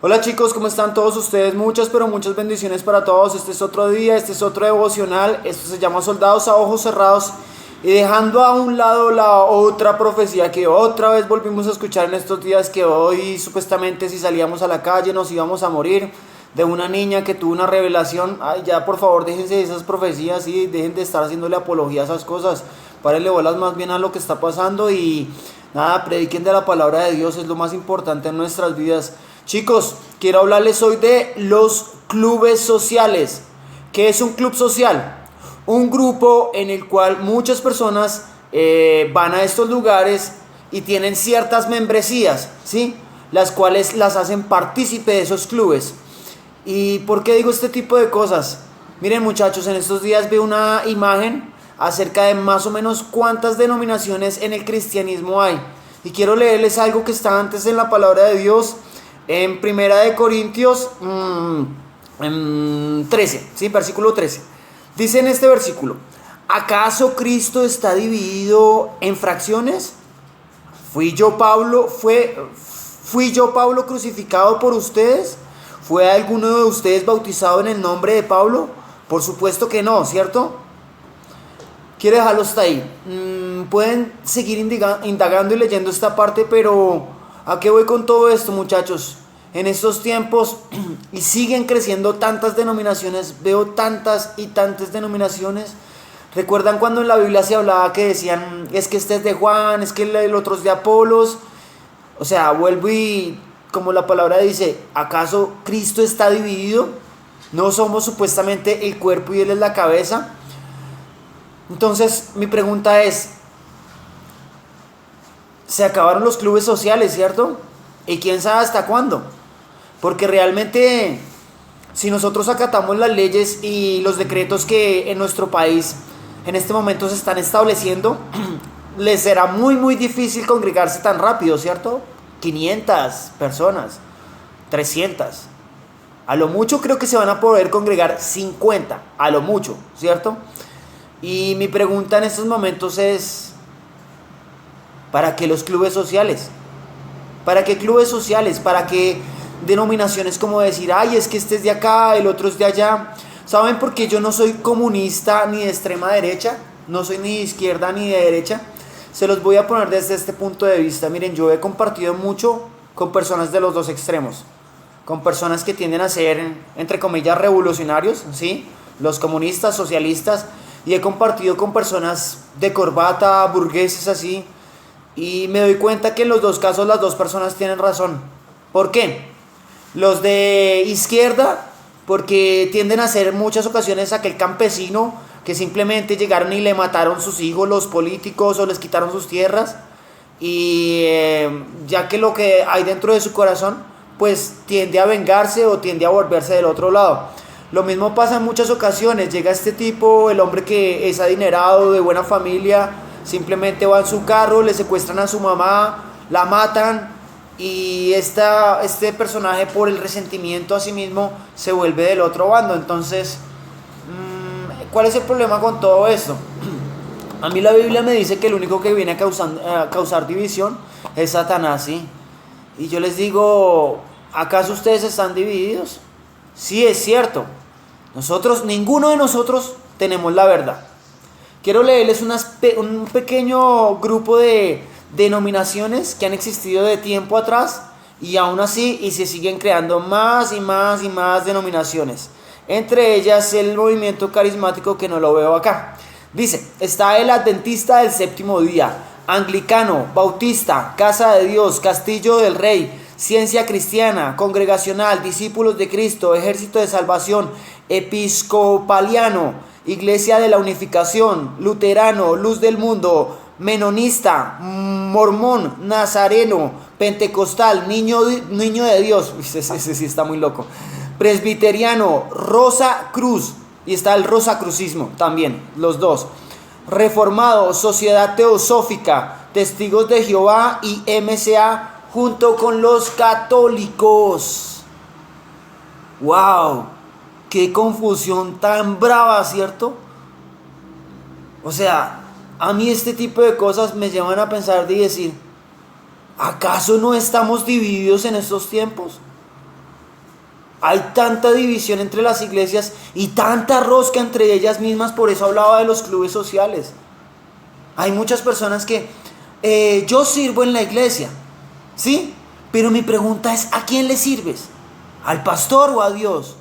Hola chicos, ¿cómo están todos ustedes? Muchas, pero muchas bendiciones para todos. Este es otro día, este es otro devocional. Esto se llama Soldados a Ojos Cerrados. Y dejando a un lado la otra profecía que otra vez volvimos a escuchar en estos días, que hoy supuestamente si salíamos a la calle nos íbamos a morir, de una niña que tuvo una revelación. Ay, ya por favor déjense de esas profecías y dejen de estar haciéndole apología a esas cosas. Párenle bolas más bien a lo que está pasando y nada, prediquen de la palabra de Dios, es lo más importante en nuestras vidas. Chicos, quiero hablarles hoy de los clubes sociales. ¿Qué es un club social? Un grupo en el cual muchas personas van a estos lugares y tienen ciertas membresías, ¿sí? Las cuales las hacen partícipe de esos clubes. ¿Y por qué digo este tipo de cosas? Miren muchachos, en estos días veo una imagen acerca de más o menos cuántas denominaciones en el cristianismo hay. Y quiero leerles algo que está antes en la palabra de Dios, en Primera de Corintios 13, ¿sí? Versículo 13. Dice en este versículo: ¿acaso Cristo está dividido en fracciones? ¿Fui yo Pablo crucificado por ustedes? ¿Fue alguno de ustedes bautizado en el nombre de Pablo? Por supuesto que no, ¿cierto? Quiero dejarlo hasta ahí. Pueden seguir indagando y leyendo esta parte, pero ¿a qué voy con todo esto, muchachos? En estos tiempos, y siguen creciendo tantas denominaciones, veo tantas y tantas denominaciones. ¿Recuerdan cuando en la Biblia se hablaba que decían, es que este es de Juan, es que el otro es de Apolos? O sea, vuelvo y, como la palabra dice, ¿acaso Cristo está dividido? ¿No somos supuestamente el cuerpo y Él es la cabeza? Entonces, mi pregunta es, se acabaron los clubes sociales, ¿cierto? Y quién sabe hasta cuándo. Porque realmente, si nosotros acatamos las leyes y los decretos que en nuestro país en este momento se están estableciendo, les será muy muy difícil congregarse tan rápido, ¿cierto? 500 personas, 300. A lo mucho creo que se van a poder congregar 50, a lo mucho, ¿cierto? Y mi pregunta en estos momentos es, ¿para qué los clubes sociales? ¿Para qué clubes sociales? ¿Para qué denominaciones como decir, ay, es que este es de acá, el otro es de allá? ¿Saben por qué yo no soy comunista ni de extrema derecha? No soy ni de izquierda ni de derecha. Se los voy a poner desde este punto de vista. Miren, yo he compartido mucho con personas de los dos extremos. Con personas que tienden a ser, entre comillas, revolucionarios, ¿sí? Los comunistas, socialistas. Y he compartido con personas de corbata, burgueses así. Y me doy cuenta que en los dos casos las dos personas tienen razón. ¿Por qué? Los de izquierda, porque tienden a ser en muchas ocasiones aquel campesino que simplemente llegaron y le mataron sus hijos los políticos o les quitaron sus tierras. Y ya que lo que hay dentro de su corazón, pues tiende a vengarse o tiende a volverse del otro lado. Lo mismo pasa en muchas ocasiones. Llega este tipo, el hombre que es adinerado, de buena familia, simplemente va en su carro, le secuestran a su mamá, la matan y este personaje, por el resentimiento a sí mismo, se vuelve del otro bando. Entonces, ¿cuál es el problema con todo esto? A mí la Biblia me dice que el único que viene a causar división es Satanás, ¿sí? Y yo les digo, ¿acaso ustedes están divididos? Sí, es cierto. Ninguno de nosotros tenemos la verdad. Quiero leerles un pequeño grupo de denominaciones que han existido de tiempo atrás y aún así y se siguen creando más y más y más denominaciones. Entre ellas el movimiento carismático, que no lo veo acá. Dice, está el Adventista del Séptimo Día, Anglicano, Bautista, Casa de Dios, Castillo del Rey, Ciencia Cristiana, Congregacional, Discípulos de Cristo, Ejército de Salvación, Episcopaliano, Iglesia de la Unificación, Luterano, Luz del Mundo, Menonista, Mormón, Nazareno, Pentecostal, Niño de Dios, ese sí está muy loco, Presbiteriano, Rosa Cruz, y está el Rosacrucismo también, los dos, Reformado, Sociedad Teosófica, Testigos de Jehová y MCA, junto con los católicos. ¡Wow! ¡Qué confusión tan brava!, ¿cierto? O sea, a mí este tipo de cosas me llevan a pensar y decir, ¿acaso no estamos divididos en estos tiempos? Hay tanta división entre las iglesias y tanta rosca entre ellas mismas, por eso hablaba de los clubes sociales. Hay muchas personas que yo sirvo en la iglesia, ¿sí? Pero mi pregunta es, ¿a quién le sirves? ¿Al pastor o a Dios?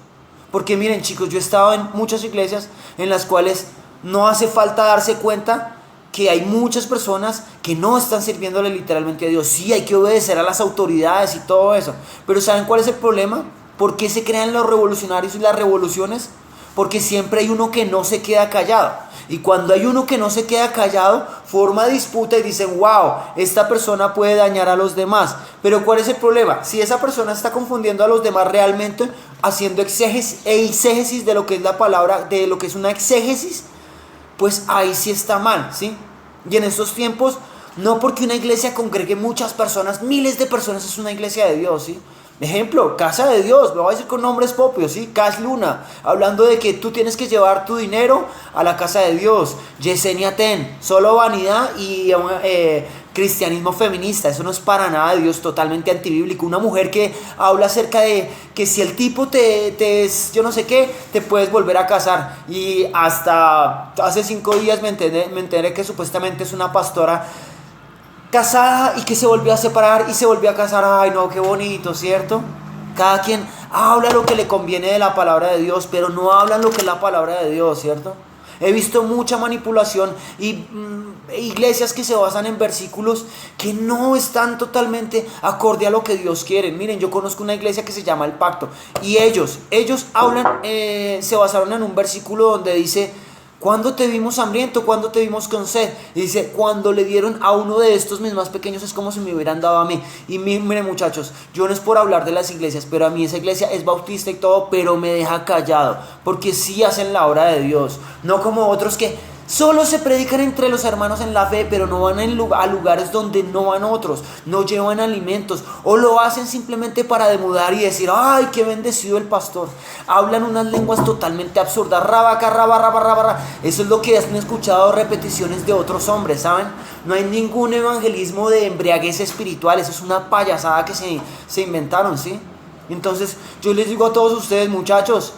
Porque miren chicos, yo he estado en muchas iglesias en las cuales no hace falta darse cuenta que hay muchas personas que no están sirviéndole literalmente a Dios. Sí, hay que obedecer a las autoridades y todo eso. Pero ¿saben cuál es el problema? ¿Por qué se crean los revolucionarios y las revoluciones? Porque siempre hay uno que no se queda callado. Y cuando hay uno que no se queda callado, forma disputa y dicen, wow, esta persona puede dañar a los demás. Pero ¿cuál es el problema? Si esa persona está confundiendo a los demás realmente, haciendo exégesis de lo que es la palabra, de lo que es una exégesis, pues ahí sí está mal, ¿sí? Y en estos tiempos, no porque una iglesia congregue muchas personas, miles de personas, es una iglesia de Dios, ¿sí? Ejemplo, Casa de Dios, lo voy a decir con nombres propios, ¿sí? Cash Luna, hablando de que tú tienes que llevar tu dinero a la Casa de Dios. Yesenia Ten, solo vanidad y cristianismo feminista, eso no es para nada de Dios, totalmente antibíblico. Una mujer que habla acerca de que si el tipo yo no sé qué, te puedes volver a casar. Y hasta hace 5 días me enteré que supuestamente es una pastora casada y que se volvió a separar y se volvió a casar. Ay no, qué bonito, ¿cierto? Cada quien habla lo que le conviene de la palabra de Dios, pero no hablan lo que es la palabra de Dios, ¿cierto? He visto mucha manipulación y iglesias que se basan en versículos que no están totalmente acorde a lo que Dios quiere. Miren, yo conozco una iglesia que se llama El Pacto y ellos hablan, se basaron en un versículo donde dice: ¿cuándo te vimos hambriento? ¿Cuándo te vimos con sed? Y dice, cuando le dieron a uno de estos mis más pequeños es como si me hubieran dado a mí. Y miren muchachos, yo no es por hablar de las iglesias, pero a mí esa iglesia es bautista y todo, pero me deja callado, porque sí hacen la obra de Dios. No como otros que solo se predican entre los hermanos en la fe, pero no van a lugares donde no van otros, no llevan alimentos, o lo hacen simplemente para demudar y decir, ay, qué bendecido el pastor. Hablan unas lenguas totalmente absurdas, rabaca, raba. Eso es lo que han escuchado repeticiones de otros hombres, ¿saben? No hay ningún evangelismo de embriaguez espiritual, eso es una payasada que se inventaron, ¿sí? Entonces yo les digo a todos ustedes, muchachos,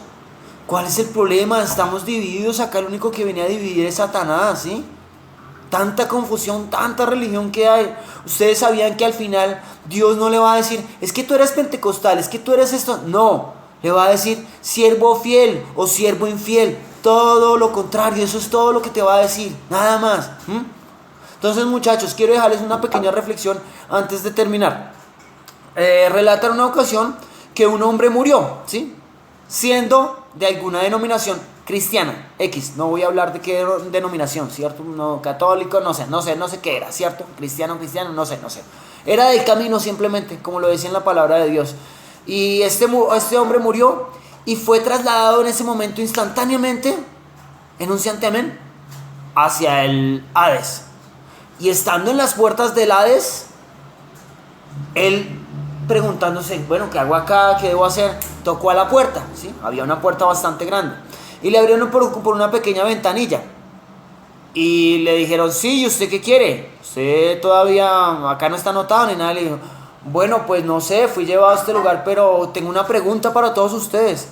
¿cuál es el problema? Estamos divididos, acá el único que viene a dividir es Satanás, ¿sí? Tanta confusión, tanta religión que hay. Ustedes sabían que al final Dios no le va a decir, es que tú eres pentecostal, es que tú eres esto. No, le va a decir siervo fiel o siervo infiel. Todo lo contrario, eso es todo lo que te va a decir, nada más. Entonces muchachos, quiero dejarles una pequeña reflexión antes de terminar. Relata una ocasión que un hombre murió, ¿sí? Siendo de alguna denominación cristiana, X, no voy a hablar de qué denominación, ¿cierto? No, católico, no sé qué era, ¿cierto? Cristiano, no sé. Era del camino simplemente, como lo decía en la palabra de Dios. Y este hombre murió y fue trasladado en ese momento instantáneamente, enunciante amén, hacia el Hades. Y estando en las puertas del Hades, él preguntándose, bueno, ¿qué hago acá? ¿Qué debo hacer? Tocó a la puerta, ¿sí? Había una puerta bastante grande. Y le abrieron por una pequeña ventanilla. Y le dijeron, sí, ¿y usted qué quiere? Usted todavía, acá no está anotado ni nada. Le dijo, bueno, pues no sé, fui llevado a este lugar, pero tengo una pregunta para todos ustedes.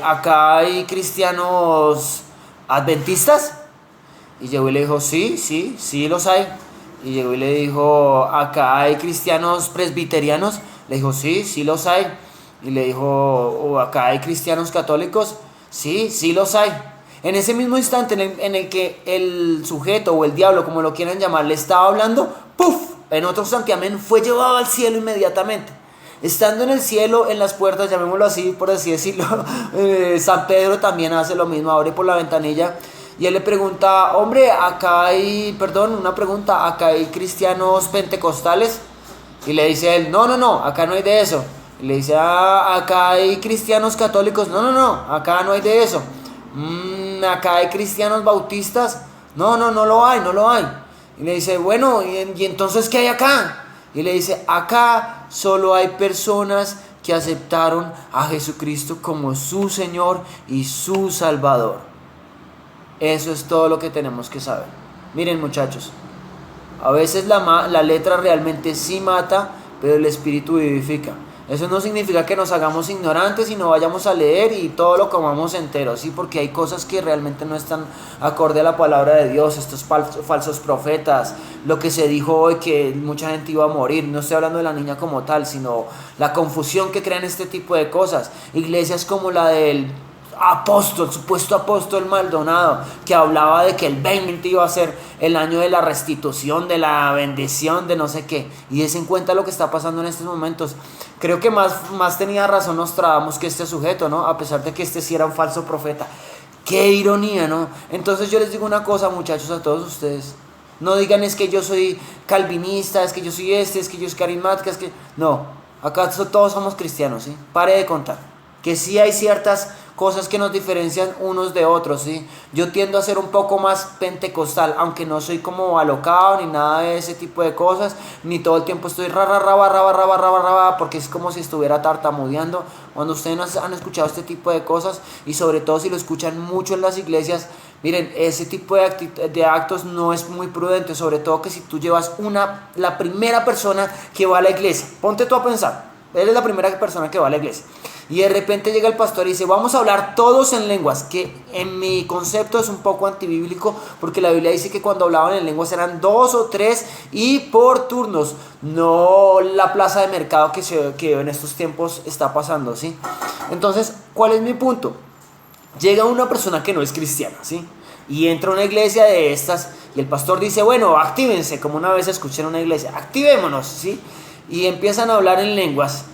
¿Acá hay cristianos adventistas? Y llegó y le dijo, sí los hay. Y llegó y le dijo, ¿acá hay cristianos presbiterianos? Le dijo, sí los hay. Y le dijo, ¿acá hay cristianos católicos? Sí los hay. En ese mismo instante en el que el sujeto o el diablo, como lo quieran llamar, le estaba hablando, ¡puf! En otro santiamén fue llevado al cielo inmediatamente. Estando en el cielo, en las puertas, llamémoslo así, por así decirlo, San Pedro también hace lo mismo, abre por la ventanilla. Y él le pregunta, hombre, acá hay cristianos pentecostales. Y le dice él, no, acá no hay de eso. Y le dice, acá hay cristianos católicos. No, acá no hay de eso. Acá hay cristianos bautistas. No lo hay. Y le dice, bueno, ¿y entonces qué hay acá? Y le dice, acá solo hay personas que aceptaron a Jesucristo como su Señor y su Salvador. Eso es todo lo que tenemos que saber. Miren muchachos, a veces la letra realmente sí mata, pero el espíritu vivifica. Eso no significa que nos hagamos ignorantes y no vayamos a leer y todo lo comamos entero, ¿sí? Porque hay cosas que realmente no están acorde a la palabra de Dios, estos falsos profetas, lo que se dijo hoy que mucha gente iba a morir, no estoy hablando de la niña como tal, sino la confusión que crean este tipo de cosas. Iglesias como la del apóstol, supuesto apóstol Maldonado, que hablaba de que el 20 iba a ser el año de la restitución, de la bendición, de no sé qué, y des en cuenta lo que está pasando en estos momentos. Creo que más tenía razón Nostradamus que este sujeto, ¿no? A pesar de que este sí era un falso profeta. Qué ironía, ¿no? Entonces yo les digo una cosa, muchachos, a todos ustedes. No digan es que yo soy calvinista, es que yo soy es que yo soy carismática, es que... No, acá todos somos cristianos, ¿sí? Pare de contar. Que sí hay ciertas cosas que nos diferencian unos de otros, ¿sí? Yo tiendo a ser un poco más pentecostal, aunque no soy como alocado ni nada de ese tipo de cosas, ni todo el tiempo estoy porque es como si estuviera tartamudeando. Cuando ustedes han escuchado este tipo de cosas, y sobre todo si lo escuchan mucho en las iglesias, miren, ese tipo de actos no es muy prudente, sobre todo que si tú llevas la primera persona que va a la iglesia, ponte tú a pensar, él es la primera persona que va a la iglesia, y de repente llega el pastor y dice, vamos a hablar todos en lenguas, que en mi concepto es un poco antibíblico, porque la Biblia dice que cuando hablaban en lenguas eran 2 o 3 y por turnos, no la plaza de mercado que en estos tiempos está pasando, ¿sí? Entonces, ¿cuál es mi punto? Llega una persona que no es cristiana, ¿sí? Y entra a una iglesia de estas y el pastor dice, bueno, actívense, como una vez escuché en una iglesia, activémonos, ¿sí? Y empiezan a hablar en lenguas.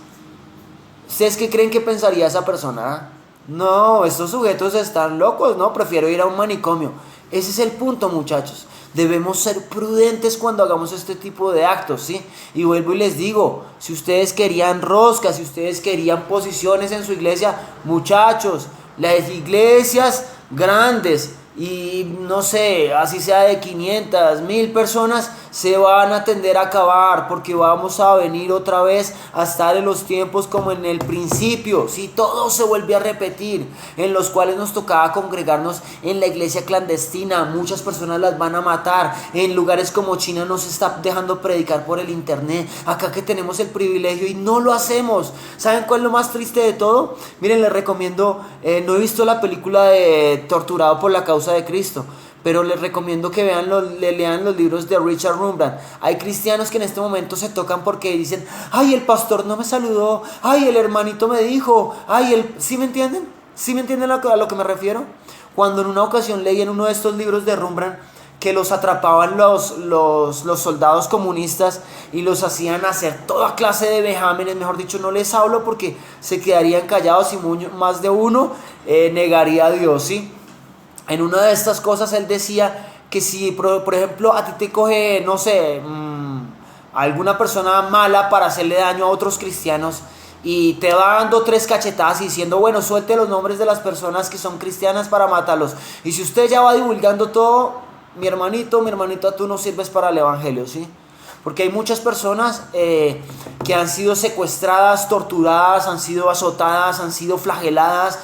¿Ustedes qué creen que pensaría esa persona? No, estos sujetos están locos, ¿no? Prefiero ir a un manicomio. Ese es el punto, muchachos. Debemos ser prudentes cuando hagamos este tipo de actos, ¿sí? Y vuelvo y les digo, si ustedes querían roscas, si ustedes querían posiciones en su iglesia, muchachos, las iglesias grandes y no sé, así sea de 500, 1000 personas, se van a tender a acabar porque vamos a venir otra vez a estar en los tiempos como en el principio, si todo se vuelve a repetir, en los cuales nos tocaba congregarnos en la iglesia clandestina, muchas personas las van a matar, en lugares como China nos está dejando predicar por el internet, acá que tenemos el privilegio y no lo hacemos. ¿Saben cuál es lo más triste de todo? Miren, les recomiendo, no he visto la película de Torturado por la causa de Cristo, pero les recomiendo que lean los libros de Richard Rumbrand. Hay cristianos que en este momento se tocan porque dicen, ay, el pastor no me saludó, ay, el hermanito me dijo, ay, ¿sí me entienden? ¿Sí me entienden a lo que me refiero? Cuando en una ocasión leí en uno de estos libros de Rumbrand que los atrapaban los soldados comunistas y los hacían hacer toda clase de vejámenes, mejor dicho, no les hablo porque se quedarían callados y más de uno negaría a Dios, ¿sí? En una de estas cosas él decía que si, por ejemplo, a ti te coge, no sé, alguna persona mala para hacerle daño a otros cristianos y te va dando 3 cachetadas y diciendo, bueno, suelte los nombres de las personas que son cristianas para matarlos. Y si usted ya va divulgando todo, mi hermanito, tú no sirves para el evangelio, ¿sí? Porque hay muchas personas que han sido secuestradas, torturadas, han sido azotadas, han sido flageladas,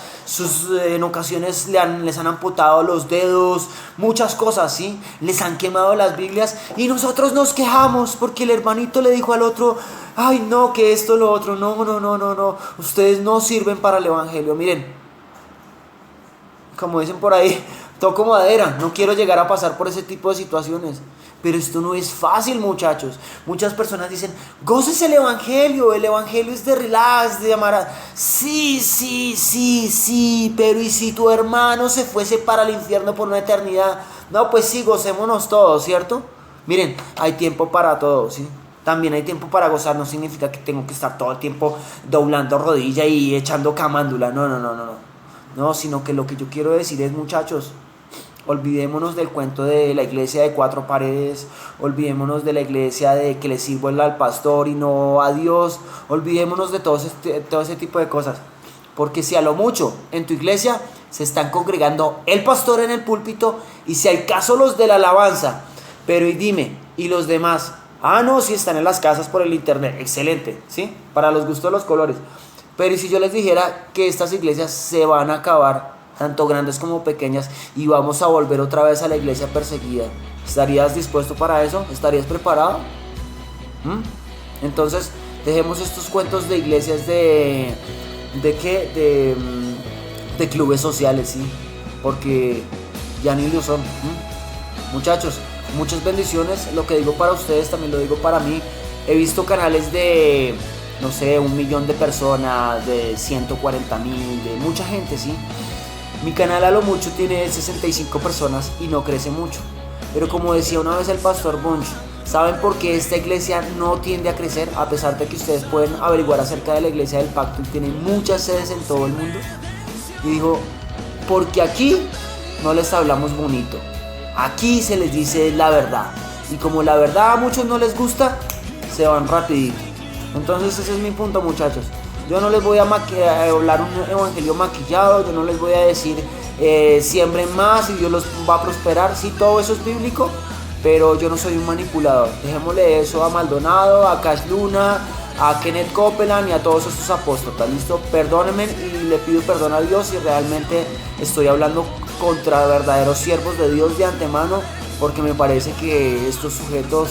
en ocasiones les han amputado los dedos, muchas cosas, ¿sí? Les han quemado las Biblias y nosotros nos quejamos porque el hermanito le dijo al otro, ay no, que esto, lo otro, no, ustedes no sirven para el evangelio. Miren, como dicen por ahí, toco madera, no quiero llegar a pasar por ese tipo de situaciones. Pero esto no es fácil, muchachos. Muchas personas dicen, gócese el evangelio es de relax, de amar. Sí, pero ¿y si tu hermano se fuese para el infierno por una eternidad? No, pues sí, gocémonos todos, ¿cierto? Miren, hay tiempo para todo, ¿sí? También hay tiempo para gozar, no significa que tengo que estar todo el tiempo doblando rodilla y echando camándula, no, sino que lo que yo quiero decir es, muchachos, olvidémonos del cuento de la iglesia de 4 paredes, olvidémonos de la iglesia de que le sirvo al pastor y no a Dios, olvidémonos de todo ese tipo de cosas, porque si a lo mucho en tu iglesia se están congregando el pastor en el púlpito y si al caso los de la alabanza, pero y dime, y los demás, no, si están en las casas por el internet, excelente, ¿sí? Para los gustos los colores, pero ¿y si yo les dijera que estas iglesias se van a acabar, tanto grandes como pequeñas, y vamos a volver otra vez a la iglesia perseguida? ¿Estarías dispuesto para eso? ¿Estarías preparado? Entonces, Dejemos estos cuentos de iglesias ¿de qué? De clubes sociales, ¿sí? Porque ya ni lo son. Muchachos, muchas bendiciones. Lo que digo para ustedes también lo digo para mí. He visto canales de, no sé, 1 millón de personas, de 140.000, de mucha gente, ¿sí? Mi canal a lo mucho tiene 65 personas y no crece mucho. Pero como decía una vez el pastor Bunch, ¿saben por qué esta iglesia no tiende a crecer? A pesar de que ustedes pueden averiguar acerca de la iglesia del pacto y tienen muchas sedes en todo el mundo. Y dijo, porque aquí no les hablamos bonito. Aquí se les dice la verdad. Y como la verdad a muchos no les gusta, se van rapidito. Entonces ese es mi punto, muchachos. Yo no les voy a hablar un evangelio maquillado. Yo no les voy a decir siembren más y Dios los va a prosperar. Sí, todo eso es bíblico, pero yo no soy un manipulador. Dejémosle eso a Maldonado, a Cash Luna, a Kenneth Copeland y a todos estos apóstoles. ¿Listo? Perdónenme y le pido perdón a Dios si realmente estoy hablando contra verdaderos siervos de Dios de antemano, porque me parece que estos sujetos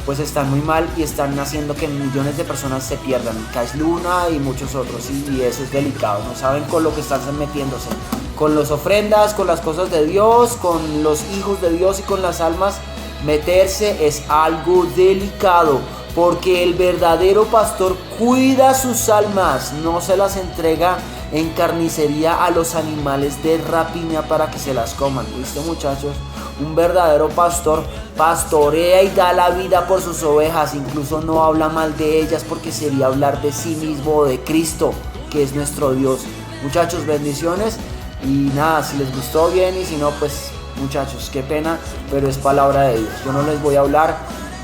pues están muy mal y están haciendo que millones de personas se pierdan. Cash Luna y muchos otros, y eso es delicado. No saben con lo que están metiéndose, con las ofrendas, con las cosas de Dios, con los hijos de Dios y con las almas. Meterse es algo delicado, porque el verdadero pastor cuida sus almas, no se las entrega en carnicería a los animales de rapiña para que se las coman. ¿Viste, muchachos? Un verdadero pastor pastorea y da la vida por sus ovejas, incluso no habla mal de ellas, porque sería hablar de sí mismo o de Cristo, que es nuestro Dios. Muchachos, bendiciones, y nada, si les gustó bien, y si no, pues muchachos, qué pena, pero es palabra de Dios. Yo no les voy a hablar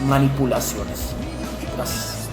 manipulaciones. Gracias.